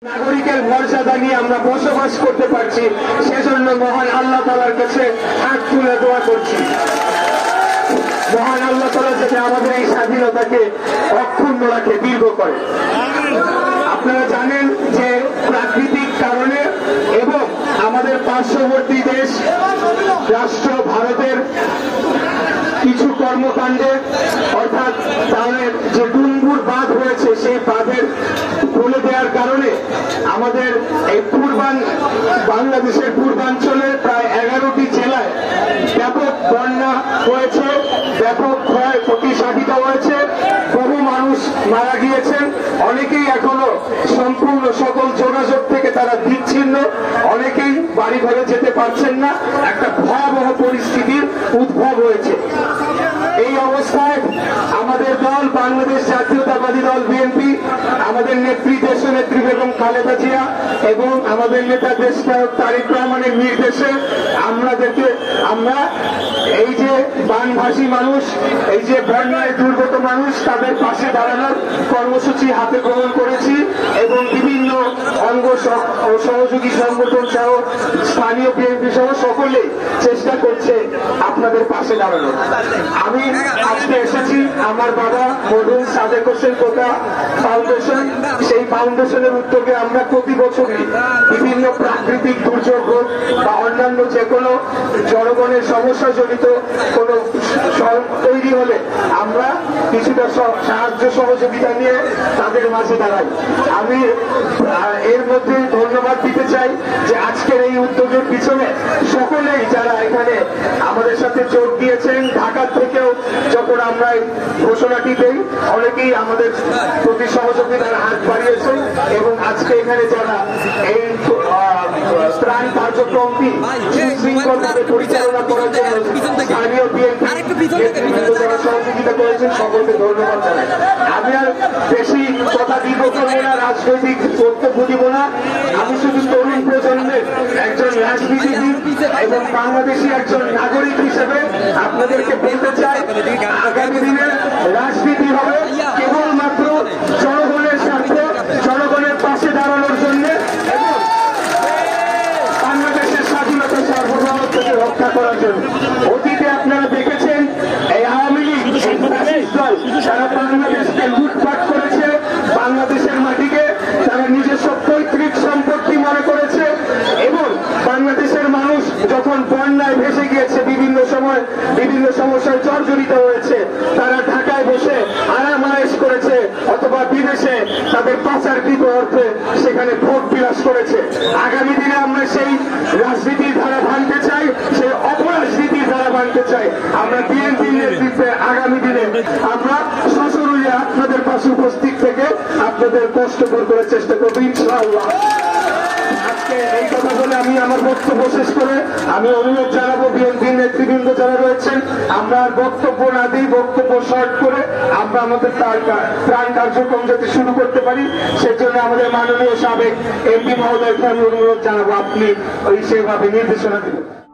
নাগরিকের মর্যাদা নিয়ে আমরা বসবাস করতে পারছি, সেজন্য মহান আল্লাহ তাআলার কাছে হাত তুলে দোয়া করছি। মহান আল্লাহ তাআলা যাতে আমাদের এই স্বাধীনতাকে অক্ষুণ্ণ রাখে, দীর্ঘ করে। আপনারা জানেন যে প্রাকৃতিক কারণে এবং আমাদের পার্শ্ববর্তী দেশ রাষ্ট্র ভারতের কিছু কর্মকাণ্ডে, অর্থাৎ তাদের যে ডুম্বুর বাঁধ হয়েছে সেই বাঁধের খুলে দেওয়ার কারণে আমাদের এই বাংলাদেশের পূর্বাঞ্চলে প্রায় 11টি জেলায় ব্যাপক বন্যা হয়েছে, ব্যাপক ক্ষয় ক্ষতি সাধিত হয়েছে, বহু মানুষ মারা গিয়েছেন, অনেকেই এখনো সম্পূর্ণ সকল যোগাযোগ থেকে তারা বিচ্ছিন্ন, অনেকেই বাড়ি ঘরে যেতে পারছেন না, একটা ভয়াবহ পরিস্থিতির উদ্ভব হয়েছে। এই অবস্থায় আমাদের দল বাংলাদেশ জাতীয়তাবাদী দল বিএনপি, আমাদের নেত্রী দেশনেত্রী বেগম খালেদা জিয়া এবং আমাদের নেতা দেশনায়ক তারেক রহমানের নির্দেশে আমরা এই যে বানভাসী মানুষ, এই যে বন্যায় দুর্গত মানুষ, তাদের পাশে দাঁড়ানোর কর্মসূচি হাতে গ্রহণ করেছি এবং বিভিন্ন অঙ্গ সহযোগী সংগঠন সহ স্থানীয় বিএনপি সহ সকলেই চেষ্টা করছে আপনাদের পাশে দাঁড়ানোর। আমি আজকে এসেছি আমার বাবা মরহুম সাদেক হোসেন কোটা ফাউন্ডেশন, সেই ফাউন্ডেশনের উদ্যোগে আমরা প্রতি বছরই বিভিন্ন প্রাকৃতিক দুর্যোগ হোক বা অন্যান্য যে কোনো জনগণের সমস্যা জড়িত কোনো তৈরি হলে আমরা কিছুটা সাহায্য সহযোগিতা নিয়ে তাদের মাঝে দাঁড়াই। আমি এর মধ্যে ধন্যবাদ দিতে চাই যে আজকের এই উদ্যোগের পিছনে সকলেই যারা এখানে আমাদের সাথে যোগ দিয়েছেন, ঢাকা থেকেও যখন আমরা এই ঘোষণাটি দেই অনেকেই আমাদের প্রতি সহযোগিতার হাত বাড়িয়েছেন এবং আজকে এখানে যারা এই ত্রাণ কার্যক্রমটি সুশৃঙ্খলভাবে পরিচালনা করার জন্য স্থানীয় বিএনপি যারা সহযোগিতা করেছেন সকলকে ধন্যবাদ জানাই। আমি আর বেশি কথা দীর্ঘ করবো না, রাজনৈতিক বক্তব্য দিব না। আমি শুধু তরুণ প্রজন্মের একজন রাজনীতিবিদ এবং বাংলাদেশী একজন নাগরিক হিসেবে আপনাদেরকে বলতে চাই, আগামী দিনে রাজনীতি হবে কেবলমাত্র জনগণের স্বার্থে, জনগণের পাশে দাঁড়ানোর জন্য এবং বাংলাদেশের স্বাধীনতা সার্বভৌমত্ব থেকে রক্ষা করার জন্য। অতীতে আপনারা দেখেছেন এই আওয়ামী লীগ দল তারা বাংলাদেশকে লুটপাট করেছে, বাংলাদেশের মাটিকে তারা নিজস্ব পৈতৃক সম্পত্তি মনে করেছে এবং বাংলাদেশের মানুষ যখন বন্যায় ভেসে গিয়েছে, বিভিন্ন সময় বিভিন্ন সমস্যায় জর্জরিত হয়েছে, তারা ঢাকায় বসে আরাম আয়েশ করেছে অথবা বিদেশে তাদের পাচারকৃত অর্থে সেখানে ভোট বিলাস করেছে। আগামী দিনে আমরা সেই রাজনীতির ধারা ভাঙতে চাই, সেই অপরাজনীতির ধারা ভাঙতে চাই। আমরা বিএনপির নেতৃত্বে আগামী দিনে আমরা সশরীরে আপনাদের পাশে উপস্থিত থেকে আপনাদের কষ্ট দূর করার চেষ্টা করবো ইনশাআল্লাহ। আজকে এই কথা বলে আমি আমার বক্তব্য শেষ করে আমি অনুরোধ জানাবো বিএনপির নেতৃবৃন্দ যারা রয়েছেন, আমরা আর বক্তব্য না দিই, বক্তব্য শর্ট করে আমরা আমাদের ত্রাণ কার্যক্রম যাতে শুরু করতে পারি সেজন্য আমাদের মাননীয় সাবেক এমপি মহোদয়কে আমি অনুরোধ জানাবো আপনি সেভাবে নির্দেশনা দিবেন।